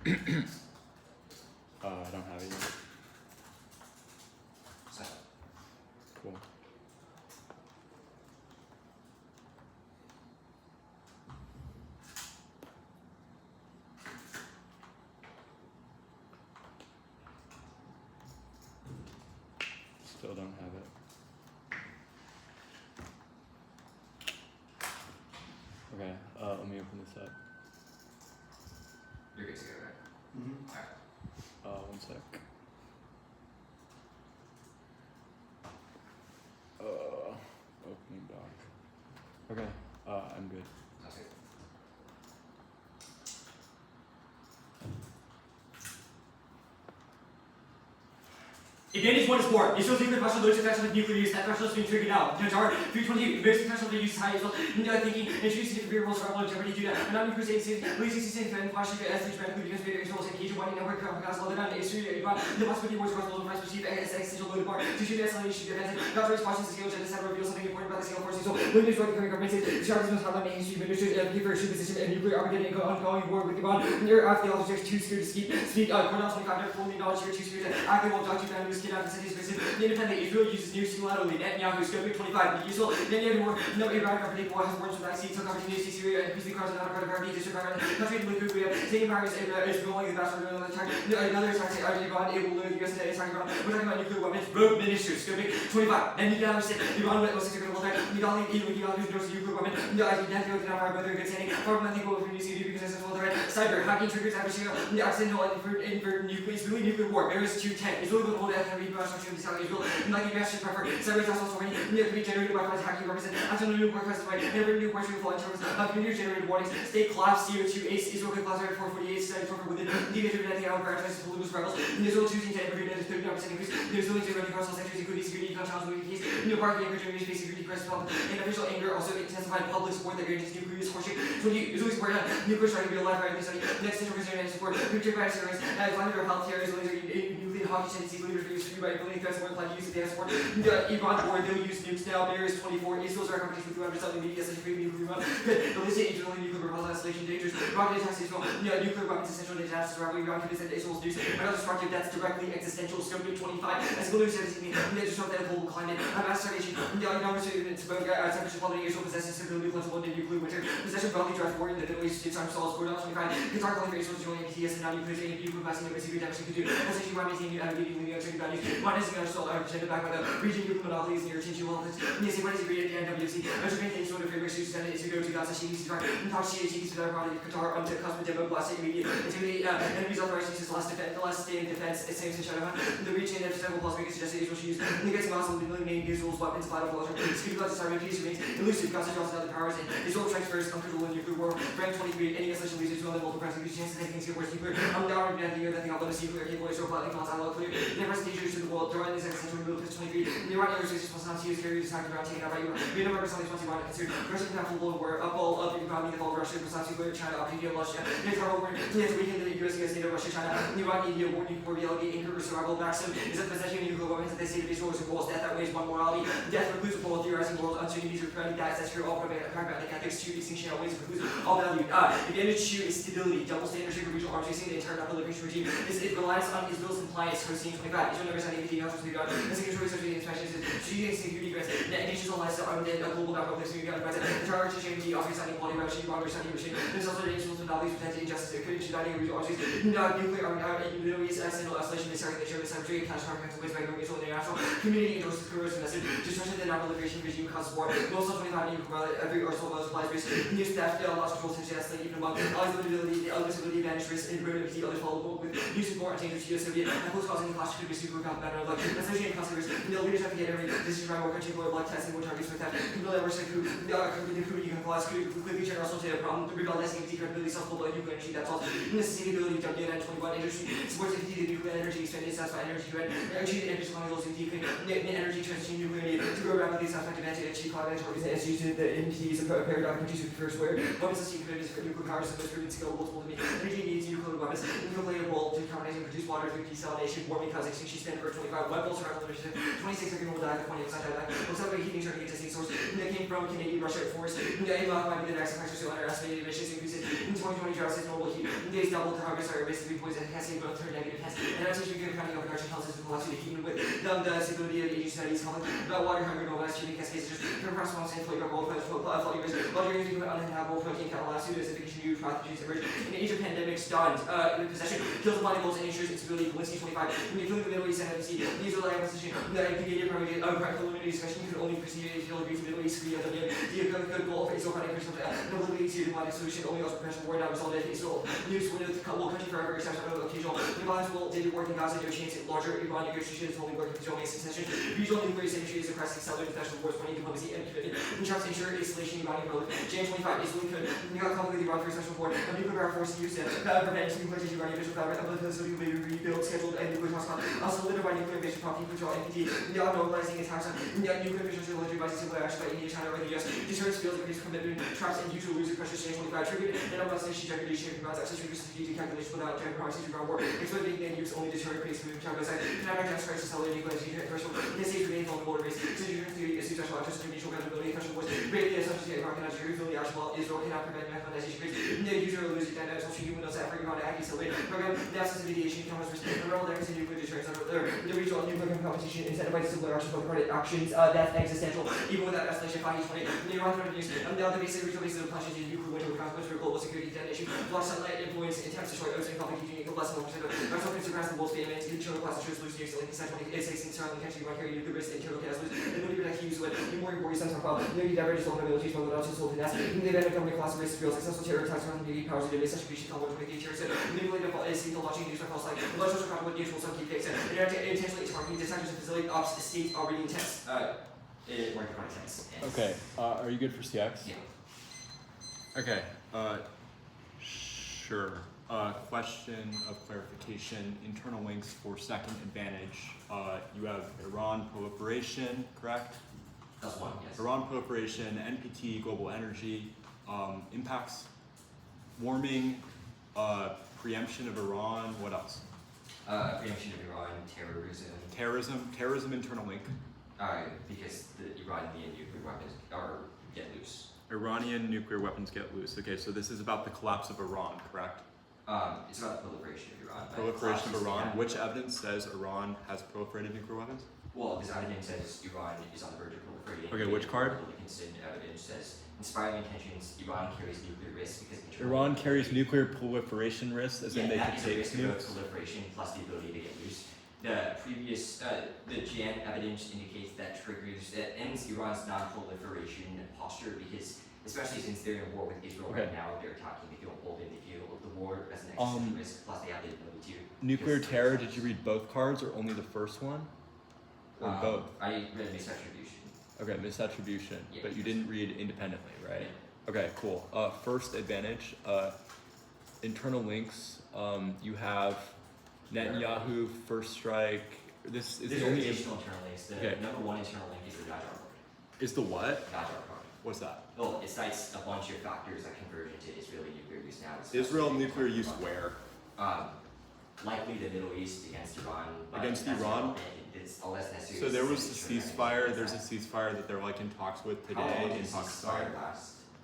I don't have it yet. Cool. Still don't have it. Okay, let me open this up. You're good to go, right? Mm-hmm. Alright. 1 sec. Opening doc. Okay, I'm good. Sounds good. Advantage 1 is 4. It shows nuclear potential, low potential of nuclear use. That threshold is being triggered now. Jar 328. Various potential to use high as well. Thinking, introducing different variables for level of jeopardy due to a non-nuclear state, least 66 and partially as the trend because various controls and cage one number because loaded on extreme the possibility words for low price perceived as existential loaded bar. To shoot the escalation defensive. Not raise partial scale just to reveal something important about the scale forces. So when there's right current government the sharpest most hardline mainstream industry for shoot position and nuclear Armageddon ongoing war with Iran. Near after the officers too scared to speak Cornell 25 $4 million here too scared to actively walk down to down to skin out the city's visit. The independent Israel uses new unilaterally. Netanyahu scoping 25. The useful. Then you have more. No Iraq company war has words with IC took opportunities to Syria and increased the cars of another gravity disregard. Country in Lynbrook we have taking powers is rolling the bastard another attack. Another attack Iran able to lure the US and attacking Iran. We're talking about nuclear weapons. Rogue ministers scoping 25. Then you can understand Iran was a critical threat. Iran knows the nuclear weapon. No, I did not fire whether good standing. Far nothing will from UCD because it's a full threat. Cyber hacking triggers adversarial. The accidental invert nuclear. It's really nuclear war. There is 210. It's really good to hold that and read structure of the South Israel. Like you actually prefer cyber attacks also already to be generated by attacking represent accidental nuclear classified never new words will in terms of computer generated warnings. State collapse CO2 ACE Israel could classify 448 studies for within negative netting out prioritizes polluters rebels. Israel choosing to every net is 39% increase. Israel to running personal sectors including security challenges with case. New parking and Germany's basic security crisis problem. And official anger also intensified public support that ranges nuclear use horseshit. So Israeli support nuclear strike real life right in the study. Next central concern and support nuclear fire service climate or health care Israelis nuclear hockey tendencies leaders for use free by ability threats more plan to use the dance support. Iran war they'll use nukes now. Barriers 24. Israel's are companies with 200 media such as free nuclear weapons. The list of Israeli nuclear weapons isolation dangers. Rocket attacks Israel. Nuclear weapons essential to attacks Israel. Iran can send Israel's nukes. Another destructive that's directly existential. Scoping 25. As global 17 disrupt that global climate. Mass starvation. Numbers to both temperature quality. Israel possesses civil nuclear nuclear winter. Possession broadly drives war in the Middle East. It's time solves 4.25. Qatar calling for Israel's joining PTS and non-nuclear nuclear passing over secret damage could do. Essentially, Iran maintaining giving the uncertain values. One is going to solve our agenda back by the region nuclear monopolies near Chinchi Wellness. Yes, what is agreed at the NWC. Measure maintains sort of framework issues and it's to go to Gaza, Shiki, Sitar, and talk Shiki, Sitar, Qatar, on the cosmic demo, blasting media, intimidate enemies authorized to last day in defense, it seems to shut down. The region of several plus makers suggested Israel should use negative muscle, name Israel's weapons, vital culture, Skip Gaza, Sarah, peace remains elusive, Gaza draws other powers, and Israel strikes first, uncomfortable in nuclear war. Rank 23, any escalation leads to multiple pressing chances taking things get worse nuclear. I'm down right now, that thing I'll let us see nuclear capable Israel flattening constant clear. Never dangerous to the world, during the second century, middle of 23, the Iranian aerospace was not used carriers attacked around taken out by Iran. We never something 21 considered Russian capital world war, up all of the economy, the fall of Russia, precisely where China, India, Russia, Israel, war, to weaken the US NATO, Russia, China, Iran, India, war, nuclear, reality, anchor, survival, maximum, is a possession of nuclear weapons that they say that Israel is a goal, death outweighs one morality, death recludes a whole theorizing world, uncertainties, recurring diets, that's true, all pragmatic ethics, two extinction outweighs recludes, all value. Advantage two is stability, double standard shape of regional arms chasing the entire non-proliferation regime. It relies on Israel's compliance, hosting 25. Israel never signed anything else to be done. The secretary of the inspection is strategic security grants, nations allies to arm a global network of security guns, the charge to change the offers signing quality machine, modern signing machine. There's also the national monopolies protecting injustice, including uniting regional arms nuclear army in Middle East, accidental escalation, miscarrying the nature of the cemetery, cash hard ways by mutual and international community endorses terrorist message, destruction of the non-proliferation regime causes war. Also 25 nuclear every arsenal of supplies based new staff, lost control, suggest even among allies visibility, advantage risk, and the others follow with new support and changes to the Soviet, and close causing the clash could be super better, like associated customers, the leaders have to get every decision right, more country, blood testing, more targets with that, people that were sick who, the crew, you can class, could quickly check also to a problem, the rebel testing, credibility, self-global nuclear energy, that's all, sustainability, WN21 industry, supports the nuclear energy, expanded satisfy energy, energy, energy, goals, and energy transition, nuclear need to grow rapidly, satisfactory advantage, achieve climate targets, as used in the NPTs, a paradigm countries with first where, weapons system communities for nuclear power systems, proven skill, multiple to me, energy needs nuclear weapons, nuclear play a role to decarbonize and produce water through desalination, warming, causing extinction span for 25, weapons, survival initiative, 26 second will die, the 20 upside down, looks like a heating starting existing source, that came from Canadian, Russian, Russia force. Iraq might be the next factor to underestimated emissions increases. In 2020, droughts is normal heat. Days doubled, the harvests are basically poison. Cascade growth turned negative test. And I'm teaching you counting over Archer health system velocity to heat with the stability of aging studies, comment about water hunger, normalized shipping cascades, just compress response and flavor gold, flooding risk, water using uninhabitable protein, catalyzed acidification, new pathogens emerge. In the age of pandemics, dawned, in possession, kills the body goals and ensures its ability. Valencia 25, when you kill the Middle East and FBC, these are like a position that implicated preliminary discussion, you can only proceed if you agree to Middle East, Korea, the good goal of Israel, finding personal no ability to diplomatic solution, only also professional war, not resolved if Israel news window to will country forever, except for occasional. The violence will did work in Gaza, no chance at larger Iran negotiations, only working for Israel succession. Regional nuclear industry is aggressive, accelerated international wars, money, diplomacy, and commitment. In terms of ensure isolation, Iranian role. Jan 25, Israel could not conflict with Iran for a special board. A nuclear power force used to prevent nuclear Iranian visual fabric of the facility will be rebuilt, scheduled, and nuclear toss also limited by nuclear invasion, property control, NPT, not normalizing attacks on nuclear infrastructure, military by civil action by India, China, or the US. Deterrence fields increased commitment, traps, and usual losing pressure, Jan 25, triggered, and unless degradation of grounds, access to strategic calculation without giant proxies to ground war. Exploiting and use only deterrent creates moving target side. Cannot gas crisis, cellular nuclear energy threshold. This stage remains on the border base. Decision theory is special access to mutual compatibility, special voice. Greatly assumptions that Iraq cannot refill the actual Israel cannot prevent mechanization rates. No user will lose dynamics on human knows that for Iran to act accelerate. Program the absence of mediation counters risk. The role there is in nuclear deterrence under the regional nuclear competition incentivizes similar actions for credit actions. That's existential. Even without escalation, 520. The Iran threat abuse. The other basic regional basis of punches in nuclear winter with consequence for global security detonation. Large satellite influence intense destroy ozone conflict heating equal less than 1%. National consumer the world's statements, internal class ensures loose news, like inside 26 in Starling country, one carry nuclear risk, internal chaos loose, and nobody protect use with more important sense of problem. No diverges vulnerabilities from the not sold to nest. In the event of company class risk real successful terror attacks around the powers of the such creation convoy to make the terror set. Manipulated is the launching news by false like the large social conflict news will some keep fixed. And intentionally targeting dispatchers and facility ops state already intense. It worked quite intense. Okay, are you good for CX? Yeah. Okay, sure. Question of clarification, internal links for second advantage. You have Iran proliferation, correct? That's one, yes. Iran proliferation, NPT, global energy, impacts, warming, preemption of Iran, what else? Preemption of Iran, Terrorism, internal link. Because the Iranian nuclear weapons get loose. Iranian nuclear weapons get loose. Okay, so this is about the collapse of Iran, correct? It's about the proliferation of Iran. Proliferation of Iran. Which evidence says Iran has proliferated nuclear weapons? Well, this evidence says Iran is on the verge of proliferating. Okay, which card? Consistent evidence says inspiring intentions. Iran carries nuclear risk because Iran carries nuclear proliferation risk, as in they could take risk of proliferation plus the ability to get loose. The previous, the Jan evidence indicates that ends Iran's non-proliferation posture because, especially since they're in war with Israel right now, they're attacking, they feel emboldened, they feel the war as an existential risk, plus they have the ability to. Nuclear terror, did you read both cards or only the first one? Or both? I read misattribution. Okay, misattribution, Yeah. but you didn't read independently, right? Yeah. Okay, cool. First advantage, internal links, you have Netanyahu, first strike. This is the only additional internal links. The number one internal link is the Najar card. Is the what? Najar card. What's that? Well, it cites a bunch of factors that converge into Israeli nuclear use now. Israel nuclear use where? Likely the Middle East against Iran. Against Iran? It's all less necessary. So there was a ceasefire. There's a ceasefire that they're like in talks with today in Pakistan.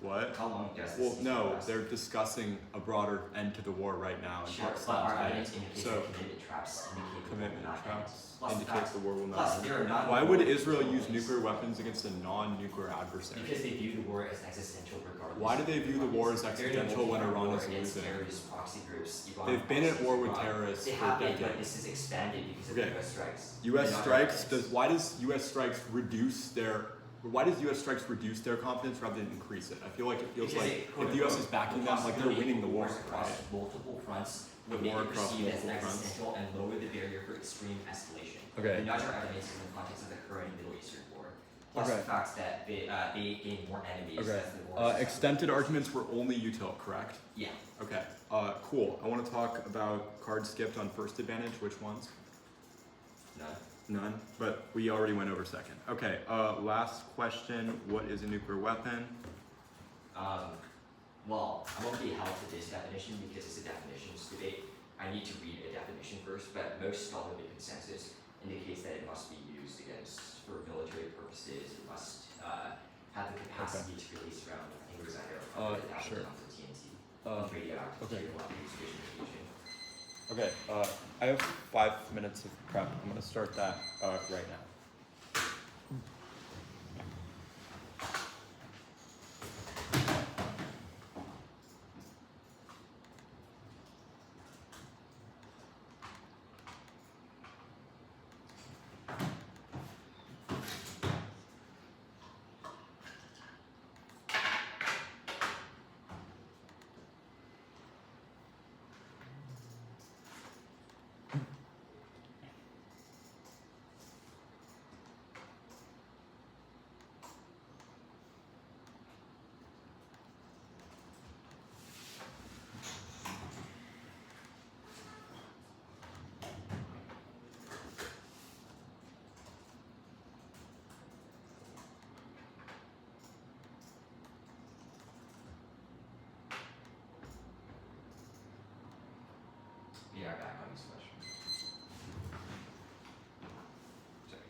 What? How long does this Well, no, they're discussing a broader end to the war right now in Pakistan. But our today. evidence indicates So, that commitment traps indicates the war will not Plus, end. there are not. Why would Israel use nuclear weapons against a non-nuclear adversary? Because they view the war as existential regardless. Why do they view the war as existential when Iran is losing? Proxy groups, They've been at war with terrorists they for have been, decades. but this is expanded because of Okay. U.S. strikes. U.S. strikes. Why does U.S. strikes reduce their? Why does U.S. strikes reduce their confidence rather than increase it? I feel like it feels Because like if the U.S. is backing them, like they're winning the war, across right? multiple fronts The would make war it across perceived as multiple fronts. existential and lower the barrier for extreme escalation. Okay. The Najar evidence is in the context of the current Middle Eastern war, plus Okay. the fact that they gain more enemies Okay. as the war. Extended arguments were only util, correct? Yeah. Okay. Cool. I want to talk about cards skipped on first advantage. Which ones? None. But we already went over second. Okay. Last question. What is a nuclear weapon? Well, I won't be held to this definition because it's a definitions debate. I need to read a definition first, but most scholarly consensus indicates that it must be used for military purposes. It must have the capacity to release around, I think it was either sure. tons of TNT. Radioactive Okay. material after fusion radiation. Okay, I have 5 minutes of prep. I'm gonna start that right now. We are back on this question. Sorry.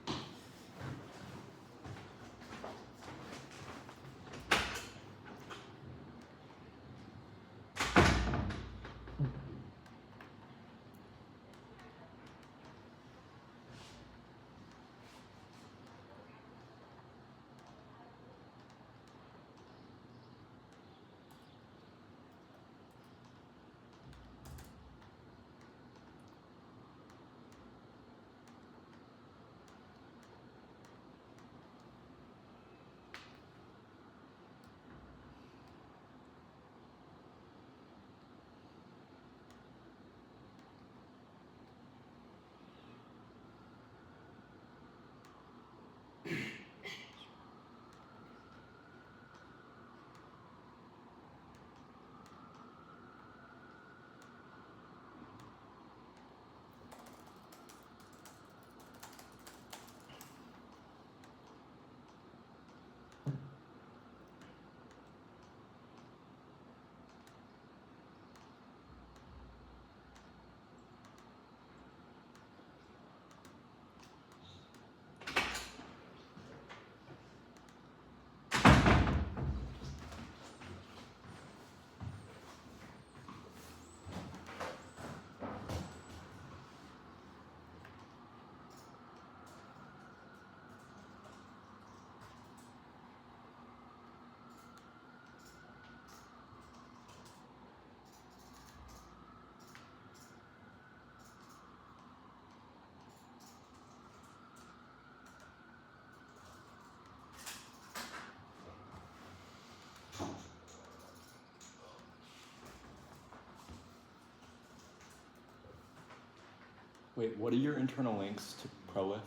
Wait, what are your internal links to Prolif?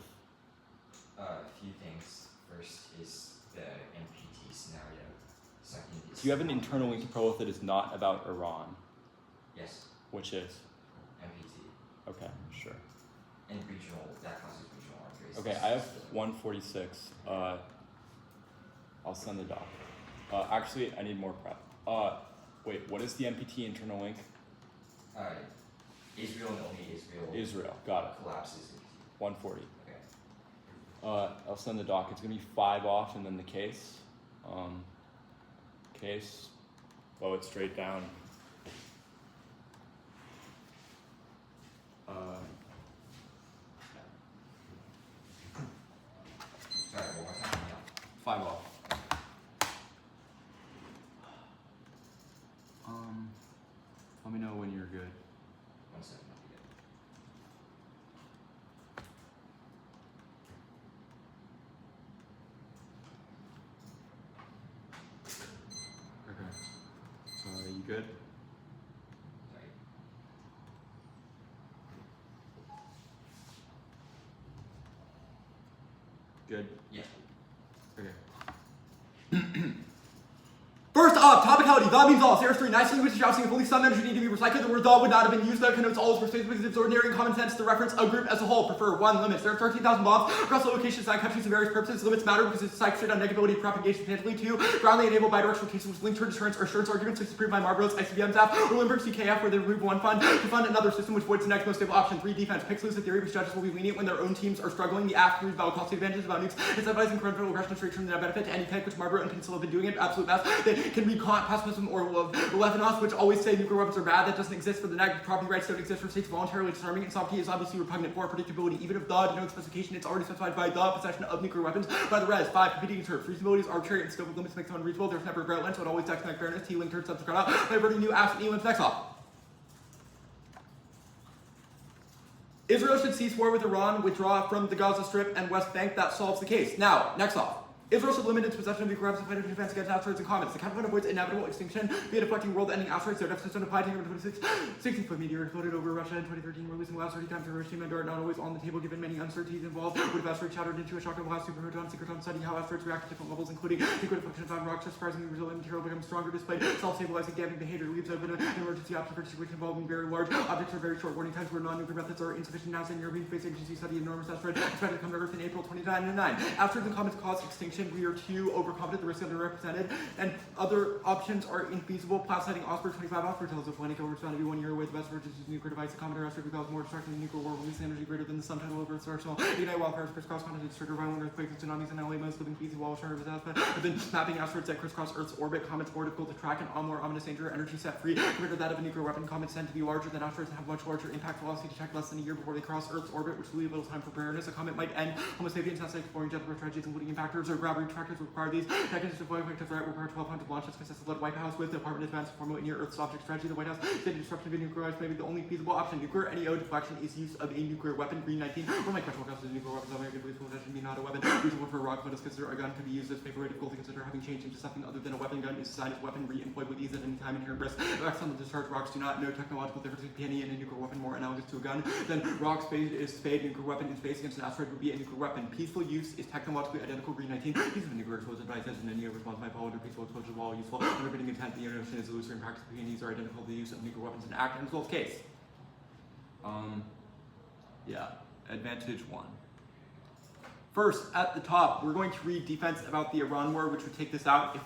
A few things. First is the NPT scenario. Second is. Do you have an internal link to Prolif that is not about Iran? Yes. Which is? NPT. Okay, sure. And regional, that causes regional arm races. Okay, I have 146. I'll send the doc. Actually, I need more prep. Wait, what is the NPT internal link? Israel and only Israel. Israel, got it. Collapses. 140. Okay. I'll send the doc. It's gonna be 5 off and then the case. Case, blow it straight down. Sorry, one more time. Yeah. 5 off. Let me know when you're good. 1 second, I'll be Okay. You good? Sorry. Good? Yeah. Okay. First off. Topicality. The means all. Sarah's 3. Nicely which is jousting. If only some energy need to be recycled, the word the would not have been used. The connotes all as persuasive because it's ordinary and common sense to reference a group as a whole. Prefer 1. Limits. There are 13,000 bombs across locations, 9 countries, and various purposes. Limits matter because it's psyched on negability of propagation tangibly. 2. Groundly enable bidirectional cases which link to deterrence or assurance arguments disproved by Marlborough's ICBM staff or Lynbrook's CKF where they remove one fund to fund another system which voids the next most stable option. 3. Defense. Picks loose the theory which judges will be lenient when their own teams are struggling. The aft proves valid cost advantages about nukes. Incentivizing criminal aggression straight from the benefit to any peg which Marlborough and Peninsula have been doing it absolute best. They can read pacifism or Levinas, which always say nuclear weapons are bad. That doesn't exist for the negative property rights don't exist for states voluntarily disarming. And sovereignty is obviously repugnant for predictability. Even if the denotes specification, it's already specified by the possession of nuclear weapons by the res. 5. Competing terms. Reasonability is arbitrary and scope of limits makes them unreasonable. There's never a great length, so it always text like fairness. T link turns subscribe out by averting new apps and E-limbs next off. Israel should cease war with Iran, withdraw from the Gaza Strip and West Bank. That solves the case. Now, next off. Israel should limit its possession of nuclear weapons and fight defense against asteroids and comets. The counterpoint avoids inevitable extinction via deflecting world-ending asteroids. Their deficits on applied 26 16-foot meteor exploded over Russia in 2013, releasing the last 30 times Hiroshima and Dart, not always on the table given many uncertainties involved. Would have asteroid shattered into a shock of blast superproton, synchrotron study how asteroids react at different levels, including liquid deflections on rocks. Surprisingly resilient material becomes stronger displayed self-stabilizing damping behavior, leaves open an emergency option for situation involving very large objects or very short warning times where non-nuclear methods are insufficient. NASA and European Space Agency study enormous asteroid expected to come to Earth in April 2009. Asteroids and comets cause extinction. We are too overconfident, the risk underrepresented, and other options are infeasible. Plow sighting Osprey 25 Osprey tells us Atlantic over found to be 1 year away. The best approach is nuclear device. The comet or asteroid becomes more destructive than nuclear war, releasing energy greater than the sum total of Earth's arsenal. Ignite wildfires, crisscross continents, trigger violent earthquakes and tsunamis, and LA most living species while sharing disaster have been mapping asteroids that crisscross Earth's orbit. Comets more difficult to track and on more ominous danger. Energy set free compared to that of a nuclear weapon. Comets tend to be larger than asteroids and have much larger impact velocity to check less than a year before they cross Earth's orbit, which will leave little time for preparedness. A comet might end Homo sapiens NASA exploring jetable tragedies, including impactors or gravity tractors require these. Decades to avoid to threat require 1,200 launches consistent of the White House with the Department of Defense to formulate near Earth's object strategy. The White House said destruction of a nuclear weapon may be the only feasible option. Nuclear NEO deflection is use of a nuclear weapon. Green 19. Or my question comes to nuclear weapons. American reasonable potential be not a weapon. Reasonable for a rock, but is considered a gun could be used as paper way difficult to consider having changed into something other than a weapon. Gun is designed as weapon re-employed with ease at any time. Inherent risk. Effects on the discharged rocks do not know technological difference between penny and a nuclear weapon more analogous to a gun. Then rock spade is spade. Nuclear weapon in space against an asteroid would be a nuclear weapon. Peaceful use is technologically identical. Green 19. Use of nuclear explosive devices and NEO response by follow to peaceful exposure while useful. Underpinning intent, the notion is illusory in practice. PNEs are identical to the use of nuclear weapons in act and results case. Yeah, advantage 1. First, at the top, we're going to read defense about the Iran war, which would take this out,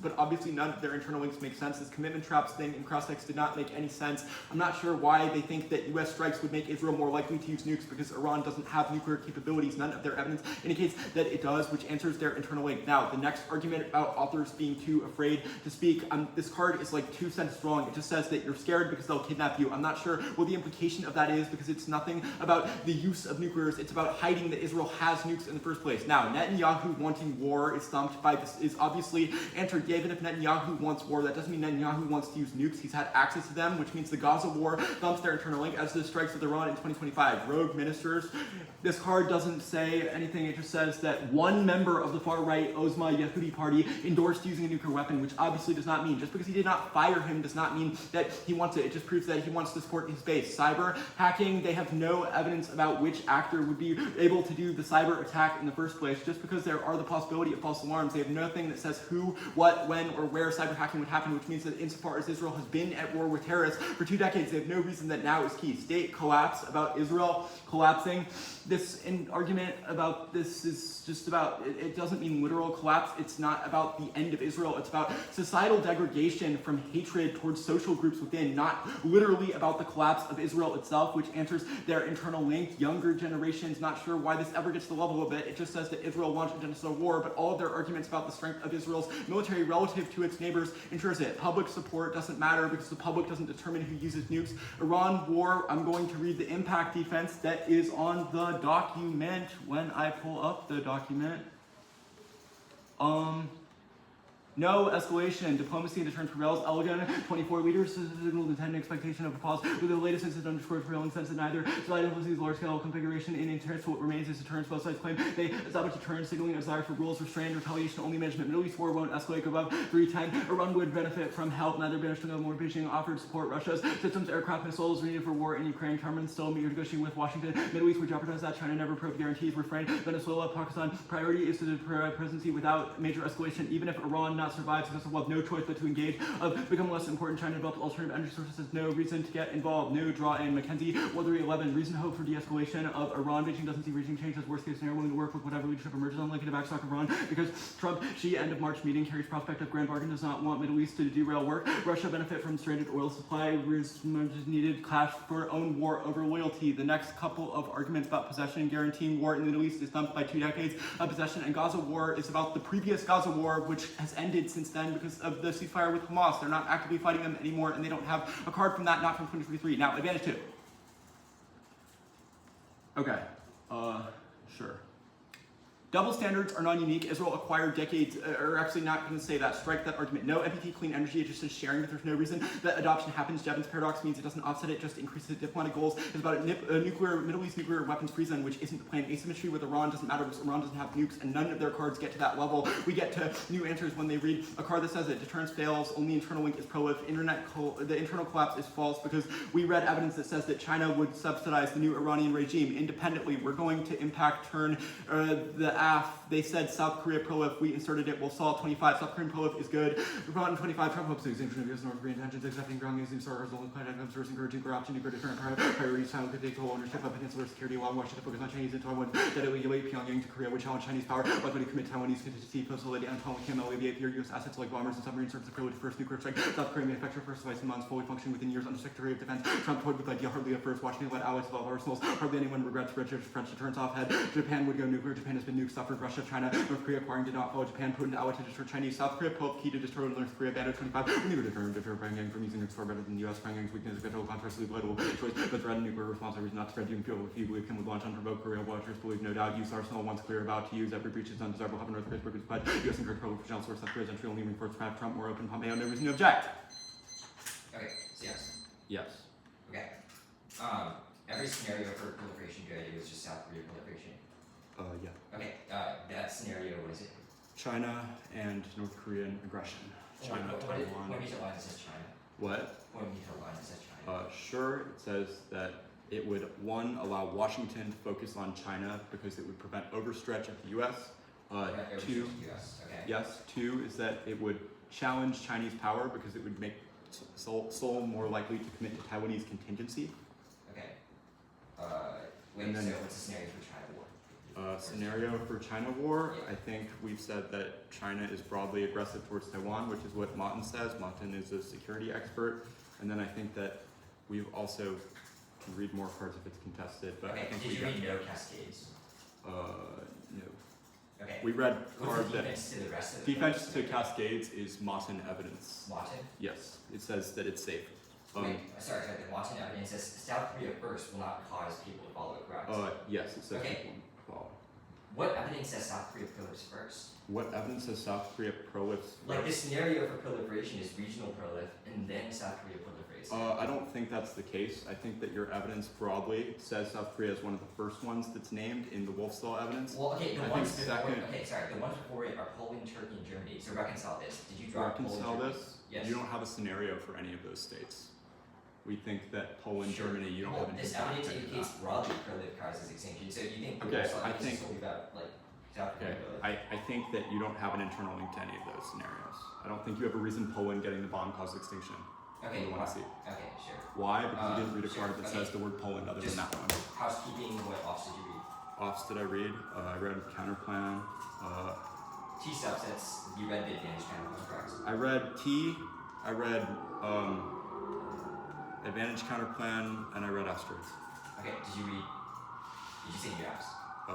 but obviously none of their internal links make sense. This commitment traps thing in cross-text did not make any sense. I'm not sure why they think that U.S. strikes would make Israel more likely to use nukes because Iran doesn't have nuclear capabilities. None of their evidence indicates that it does, which answers their internal link. Now, the next argument about authors being too afraid to speak, this card is like 2 cents long. It just says that you're scared because they'll kidnap you. I'm not sure what the implication of that is because it's nothing about the use of nuclears. It's about hiding that Israel has nukes in the first place. Now, Netanyahu wanting war is stumped by this, is obviously answered. Even if Netanyahu wants war, that doesn't mean Netanyahu wants to use nukes. He's had access to them, which means the Gaza war thumps their internal link, as the strikes with Iran in 2025. Rogue ministers. This card doesn't say anything. It just says that one member of the far-right Ozma Yehudi party endorsed using a nuclear weapon, which obviously does not mean, just because he did not fire him does not mean that he wants it. It just proves that he wants to support his base. Cyber hacking, they have no evidence about which actor would be able to do the cyber attack in the first place. Just because there are the possibility of false alarms, they have nothing that says who, what, when, or where cyber hacking would happen, which means that insofar as Israel has been at war with terrorists for 2 decades, they have no reason that now is key. State collapse about Israel collapsing. This argument about this is just about, it doesn't mean literal collapse. It's not about the end of Israel. It's about societal degradation from hatred towards social groups within, not literally about the collapse of Israel itself, which answers their internal link. Younger generations, not sure why this ever gets to the level of it. It just says that Israel launched a genocidal war, but all of their arguments about the strength of Israel's military relative to its neighbors ensures it. Public support doesn't matter because the public doesn't determine who uses nukes. Iran war, I'm going to read the impact defense that is on the document when I pull up the document. No escalation. Diplomacy and deterrence prevails. Elegant. 24 leaders signaled intent and expectation of a pause. With the latest incident underscores prevailing sense that neither side imposes large-scale configuration in interest. What remains is deterrence. Both sides claim they establish deterrence, signaling a desire for rules, restrained, retaliation, only management. Middle East war won't escalate above 310. Iran would benefit from help. Neither banished nor more Beijing offered support. Russia's systems, aircraft, missiles needed for war in Ukraine. Cameron still negotiating with Washington. Middle East would jeopardize that. China never proved guarantees. Refrain. Venezuela, Pakistan. Priority is to the presidency without major escalation. Even if Iran not survive. Successful will have no choice but to engage. Become less important. China developed alternative energy sources. Has no reason to get involved. No draw in. Mackenzie, World War 11. Reason to hope for de-escalation of Iran. Beijing doesn't see regime change as worst case scenario. Willing to work with whatever leadership emerges. Unlikely to backstock Iran because Trump, Xi, end of March meeting carries prospect of grand bargain. Does not want Middle East to derail work. Russia benefit from stranded oil supply. Needed clash for own war over loyalty. The next couple of arguments about possession guaranteeing war in the Middle East is thumped by 2 decades of possession, and Gaza war is about the previous Gaza war, which has ended since then because of the ceasefire with Hamas. They're not actively fighting them anymore, and they don't have a card from that, not from 2023. Now, advantage 2. Okay, sure. Double standards are non-unique. Israel acquired decades, or actually not going to say that. Strike that argument. No NPT clean energy. It just says sharing, but there's no reason that adoption happens. Jevons paradox means it doesn't offset it, just increases diplomatic goals. It's about a nuclear, Middle East nuclear weapons free zone, which isn't the plan. Asymmetry with Iran doesn't matter because Iran doesn't have nukes, and none of their cards get to that level. We get to new answers when they read a card that says it. Deterrence fails. Only internal link is prolif. The internal collapse is false because we read evidence that says that China would subsidize the new Iranian regime independently. We're going to impact turn the AF. They said South Korea prolif, we inserted it, we'll solve 25. South Korean prolif is good. Rotten 25, Trump hopes to extinction of US North Korean intentions, accepting ground news, new stars, only planet observers, encouraging corruption, nuclear deterrent priorities, China could take total ownership of Peninsula security, while Washington focus on Chinese and Taiwan, that alleviate Pyongyang to Korea would challenge Chinese power, likely to commit Taiwanese contingency, post-solidity, and Taiwan can alleviate fear US assets like bombers and submarine service privilege first nuclear strike. South Korea manufacture first device in months, fully functioning within years under Secretary of Defense. Trump toyed with the idea hardly at first. Washington let allies develop arsenals. Hardly anyone regrets French deterrence off head. Japan would go nuclear. Japan has been nuked, suffered. Russia, China, North Korea acquiring did not follow Japan. Potent ally to destroy Chinese. South Korea pull up key to destroy North Korea. Banner 25. We neither deter Pyongyang from using its far better than the U.S. Pyongyang's weakness is control contrastly political choice, but threat and nuclear response are reason not to spread doom fuel. If you believe Kim would launch unprovoked Korea watchers believe no doubt. Use arsenal once clear about to use every breach is undesirable. Have North Korea's broken pledge. U.S. encouraged public channel source South Korea's entry only reinforced craft Trump more open Pompeo. No reason to object. Okay, so yes. Yes. Okay. Every scenario for proliferation you idea was just South Korea proliferation. Yeah. Okay, that scenario, what is it? China and North Korean aggression. China, Taiwan. Point me to a line that says China. What? Point me to a line that says China. Sure, it says that it would, 1, allow Washington to focus on China because it would prevent overstretch of the U.S. 2, okay. yes, 2 is that it would challenge Chinese power because it would make Seoul more likely to commit to Taiwanese contingency. Okay. And then, so what's the scenario for China war? Scenario for China war, Yeah. I think we've said that China is broadly aggressive towards Taiwan, which is what Martin says. Martin is a security expert. And then I think that we've also, can read more cards if it's contested, but Okay, I think did we you got, read no cascades? no. Okay. We read What's card the that defense to the rest of the defense to cascades is Martin evidence. Martin? Yes, it says that it's safe. Wait, sorry, the Martin evidence says South Korea first will not cause people to follow, correct? Yes, it says Okay. people follow. What evidence says South Korea prolifs first? What evidence says South Korea prolifs? Like the scenario for proliferation is regional prolif, and then South Korea proliferates. I don't think that's the case. I think that your evidence broadly says South Korea is one of the first ones that's named in the Wolfstall evidence. Well, okay, the I ones think before. second- Okay, sorry, the ones before it are Poland, Turkey, and Germany. So reconcile this. Did you drop Poland, Reconcile Germany? this? Yes. You don't have a scenario for any of those states. We think that Poland, Sure. Germany, you don't Well, have an this impact evidence on any of indicates that. broadly prolif causes extinction. So do you think Okay, Wolfstall I evidence think- is solely about like South Korea Okay, prolif? I think that you don't have an internal link to any of those scenarios. I don't think you have a reason Poland getting the bomb caused extinction. Okay, You want to see. okay, sure. Why? Because you didn't read a Sure, card that okay. says the word Poland other Just- than that one. Housekeeping, what offs did you read? Offs did I read? I read counterplan. T-subsets, you read the advantage kind of contracts. I read T. I read advantage counterplan, and I read asteroids. Okay, did you say new apps? No.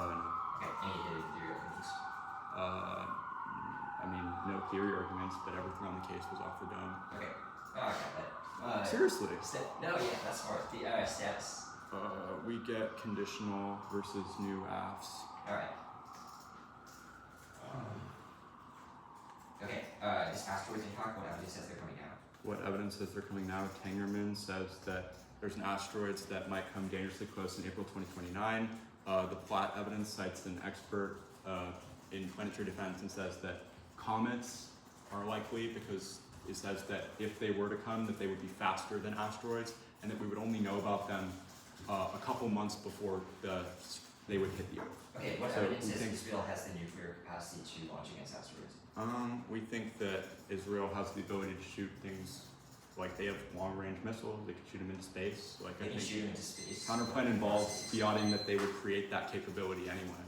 Okay, any hidden theory arguments? I mean, no theory arguments, but everything on the case was off the dome. Okay, oh, I got that. Seriously. No, yeah, that's smart. The stats. We get conditional versus new AFs. Alright. Okay, this asteroids impact, what evidence says they're coming out? What evidence says they're coming now? Tangerman says that there's an asteroid that might come dangerously close in April 2029. The Platt evidence cites an expert in planetary defense and says that comets are likely because it says that if they were to come, that they would be faster than asteroids, and that we would only know about them a couple months before they would hit the Earth. Okay, what So evidence we says think- Israel has the nuclear capacity to launch against asteroids? We think that Israel has the ability to shoot things, like they have long-range missiles, they can shoot them into space. Like They I can think shoot into space. counterplan involves beyonding that they would create that capability anyway.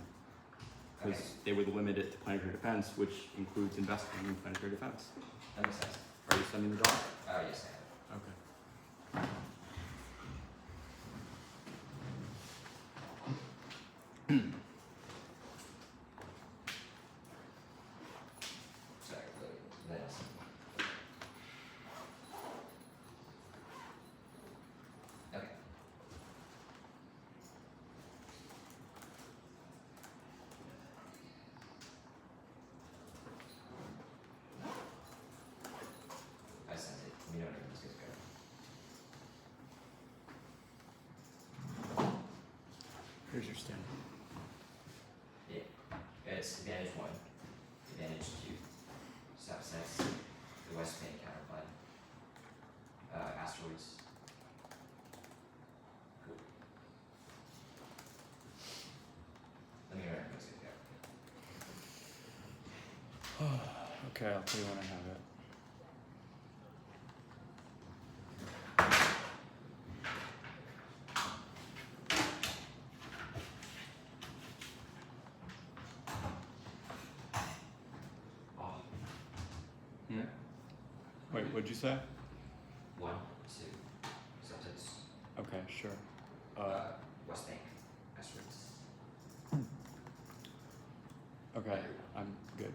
Because Okay. they would limit it to planetary defense, which includes investing in planetary defense. That makes sense. Are you sending the dog? Yes, I have. Okay. Sorry, this. Okay. I sent it. We don't even discuss it. Here's your stand. It's advantage 1, advantage 2, subsets, the West Bank counterplan, asteroids. Cool. Let me know when it's good to go. Okay, I'll tell you when I have it. Oh, Wait, what'd you say? 1, 2, subsets, Okay, sure. West Bank, asteroids. Okay, I'm good.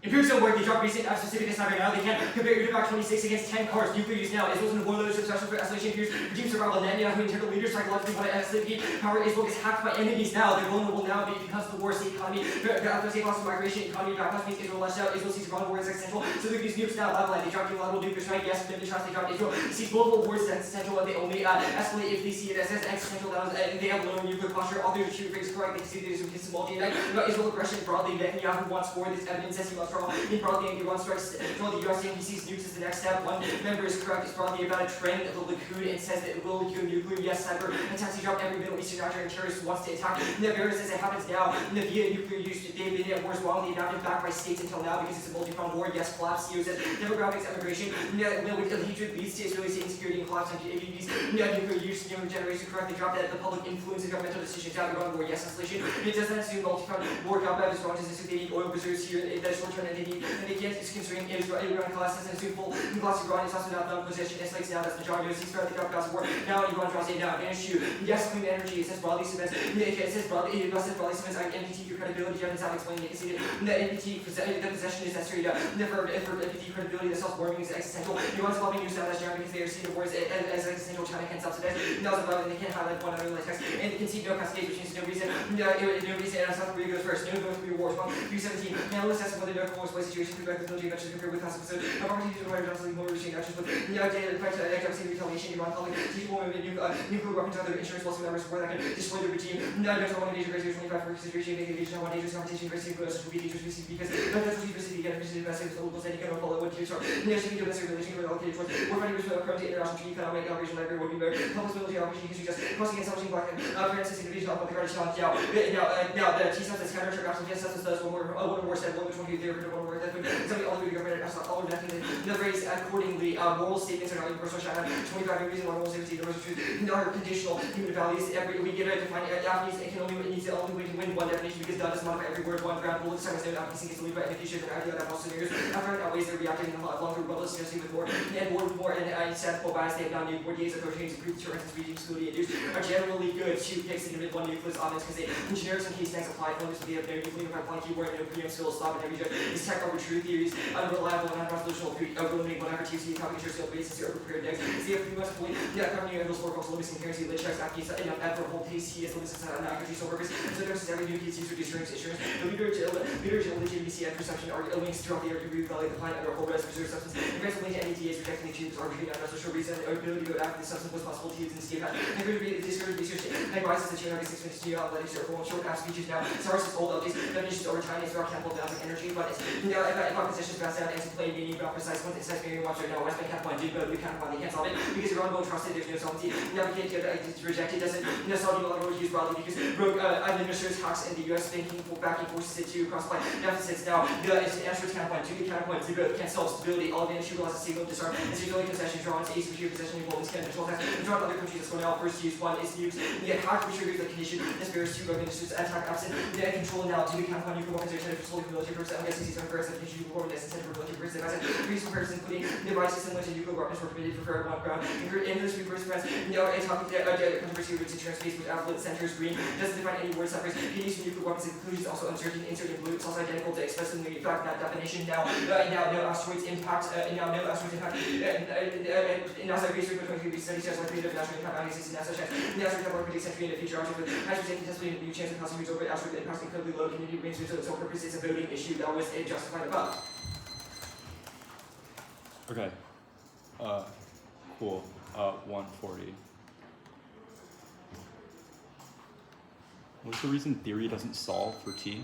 Imperials don't work, they drop recent specific this time right now. They can't compare your back 26 against 10 cars. Nuclear use now. Israel's in one of those special for escalation fears. Reduce survival. Netanyahu internal leaders psychologically want to escalate power. Israel gets hacked by enemies now. They're vulnerable now because of the war, state economy. After state loss of migration, economy backlash means Israel lashed out. Israel sees Iran war as existential. So they use nukes now. Level. They drop unilateral nuclear strike. Yes, then they trust. They drop Israel. Sees multiple wars as existential. They only escalate if they see it as existential. They have low nuclear posture. Authors shoot figures correct. They can see that Israel gets multi-attack. Israel aggression broadly. Netanyahu wants war. This evidence says he must draw in broadly. Iran strikes control the US and he sees nukes as the next step. One member is correct. It's broadly about a trend of the Likud and says that it will Likud nuclear. Yes, cyber attacks. He dropped every Middle Eastern actor and terrorist who wants to attack. Nevera says it happens now. Via nuclear use, they've been at wars wrongly adapted back by states until now because it's a multi-pronged war. Yes, collapse. CEO says demographics, immigration. Hatred leads to Israeli state insecurity and collapse. ABBs. Nuclear use, younger generation correct. They dropped that the public influence and governmental decisions out. Iran war. Yes, escalation. It doesn't assume multi-pronged war. Combat is wrong. Just they need oil reserves here. That's short term and they can't. It's considering Iran collapses and assume full gloss Iran is also not done possession. It's like now that's majority of ceasefire. They drop Gaza war. Now Iran draws a down advantage to yes, clean energy. It says broadly cements. It says broadly cements. NPT your credibility. You haven't explained it. See that NPT the possession is necessary for NPT credibility. The self-warming is existential. Iran's developing new style that's down because they are seeing the wars as existential. China can't subsidize. Now it's above and they can't highlight one other text. And they can see no cascade, which means no reason. No reason. And South Korea goes first. No North Korea wars. 317. Analysts ask whether no Cold War situation could back the military eventually compared with past episode. Opportunities to acquire justly more routine actions with data fight activity retaliation. Iran calling teachable women nuclear weapons to other insurance policy members before that can destroy the regime. No, don't want to engage in 25 for situation, make engagement on dangerous competition, university growth, will be dangerous because that's university again, investing with the local setting, can follow what you start. No, should be domestic relation with allocated towards war fighting with current international treaty, economic operation library, will be very public military operation because you just crossing and subject black and Francis invasion of the Kurdish challenge. Now, the T-Subsets counter check option, yes, that's does one more step, one which one you there for one more that would somebody all the way to government, all of that, the phrase accordingly, moral statements are not universal. China, 25 reasons why moral statements are universal truth, are conditional human values. We get to define Japanese, it can only needs the only way to win one definition because none does modify every word, one ground rule. This time, instead of Japanese gets to lead by education from idea that most scenarios. After outweighs their reacting in longer rebuttal scarcity with more, and more, and instead, bias, they have non new 48 authoritarians, improved deterrence, region, stability, and use are generally good to picks and one nucleus offense because they, in generics and case tags apply, focus with the nuclear pipeline keyword, no preempt skill, stop, and every judge. This tech over true theories, unreliable and unconstitutional, eliminating whatever TC, copy, skill basis, or prepared decks. Is the FP must fully, governing angles, for limits, concurrency, lit checks, after whole pace, he is the limits, and accuracy, so purpose. So there's every new case, user assurance, the leadership, legitimacy, and perception are links throughout the area to revalidate the client under a whole rest reserve substance. Aggressively to NETAs, rejecting the choose, arbitrary, non-social reason, or ability to act the substance was possible to use in Steve. And could be discouraged research, and rises the chain of 6 minutes to outlet, short half speeches now. SARS is old updates, definitions over time, it's about capital, energy, but it's if our positions pass down, anti-plane, meaning about precise one, precise bearing, watch right now, West Bank, Cap 1, do both, we can't find, they can't solve it, because you're unable to trust it, there's no sovereignty, navigate, it's rejected, doesn't, solve the level used broadly, because rogue, administrators, hacks, and the US banking, backing forces it to cross-apply deficits. Now, the asteroids counterpoint, 2D counterpoint, 0, can't solve stability, all advantage, realize a signal, disarm, and securely possession, draw into ace, secure possession, involvement, can control attacks, and draw other countries, that's going out, first use, 1 is nukes, you get hacked, which triggers the condition, this bears 2 administrators, attack absent, you control now, 2D counterpoint, nuclear weapons, are for solely military purposes, I'm guessing season first, application, nuclear weapons, incentive for military purposes, previous comparisons, including devices similar to nuclear weapons were permitted for fair one ground, in this reverse press, a topic that controversy with insurance space with affluent centers green, doesn't define any word suffers, use of nuclear weapons includes also uncertain, insert in blue, it's also identical to explicitly in fact that definition. Now no asteroids impact, now no asteroids impact, NASA base record 23 study says like creative national impact on existing NASA checks, the asteroid capital predicts entry into future objects with asteroids contestably a new chance of causing result, but asteroid impacts incredibly low, community remains for its own purpose, it's a voting issue that was justified above. Okay. Cool. 140. What's the reason theory doesn't solve for T?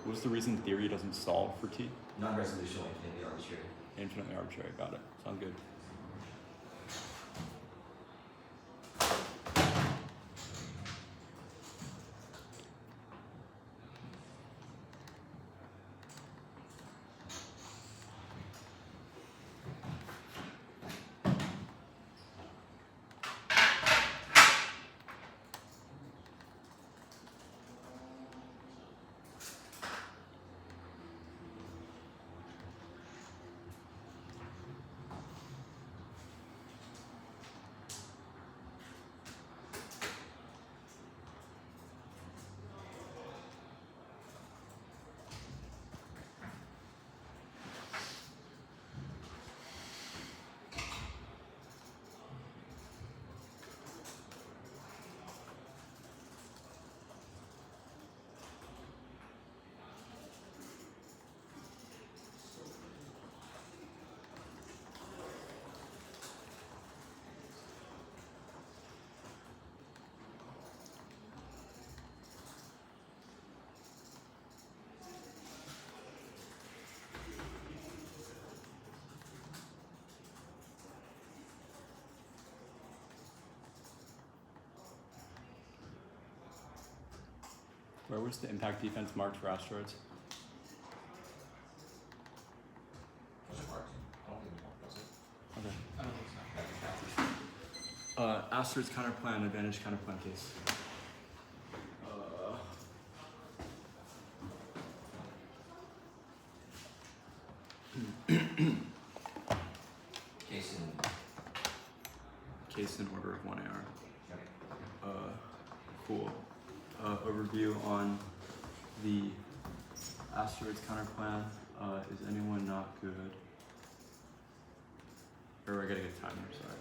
What's the reason theory doesn't solve for T? Non-resolutional, infinitely arbitrary. Infinitely arbitrary. Got it. Sounds good. Where was the impact defense marked for asteroids? Okay. Asteroids counterplan, advantage counterplan case. Case in order of 1AR. Cool. Overview on the asteroids counterplan. Is anyone not good? Or I gotta get a timer, sorry.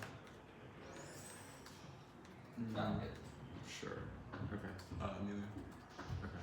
Not good. Sure. Okay. Emilio. Okay.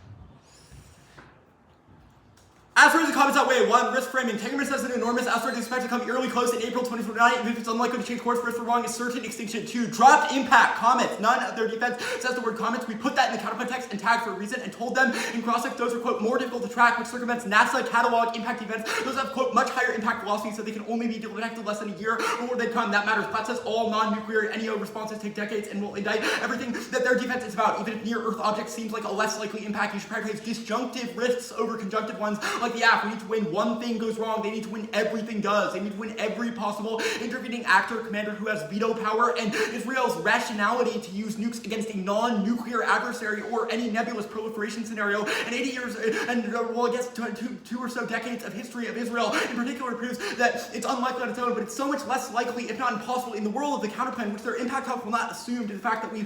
Asteroids and comets outweigh 1. Risk framing. Tegemus as an enormous asteroid is expected to come eerily close in April 2029. If it's unlikely to change course, risk for wrong is certain extinction. 2. Dropped impact. Comets. None of their defense says the word comets. We put that in the counterpoint text and tagged for a reason and told them in cross-text those are, quote, more difficult to track, which circumvents NASA catalog impact events. Those have, quote, much higher impact velocity, so they can only be detected less than a year before they come. That matters. Platt says all non-nuclear NEO responses take decades and will indict everything that their defense is about. Even if near-Earth objects seems like a less likely impact, you should prioritize disjunctive risks over conjunctive ones like the app. We need to win one thing goes wrong. They need to win everything does. They need to win every possible intervening actor, commander who has veto power, and Israel's rationality to use nukes against a non-nuclear adversary or any nebulous proliferation scenario. And 80 years, and well, I guess two or so decades of history of Israel in particular proves that it's unlikely on its own, but it's so much less likely, if not impossible, in the world of the counterplan, which their impact talk will not assume to the fact that we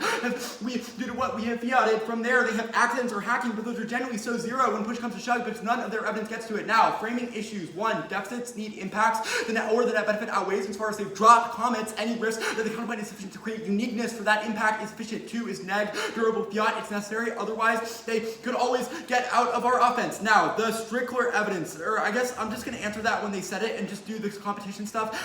due to what we have fiated. From there, they have accidents or hacking, but those are generally so zero when push comes to shove, because none of their evidence gets to it. Now, framing issues. 1. Deficits need impacts. The net benefit outweighs as far as they've dropped comments. Any risk that the counterplan is sufficient to create uniqueness for that impact is sufficient. 2 is neg. Durable fiat. It's necessary. Otherwise, they could always get out of our offense. Now, the Strickler evidence, or I guess I'm just going to answer that when they said it and just do the competition stuff.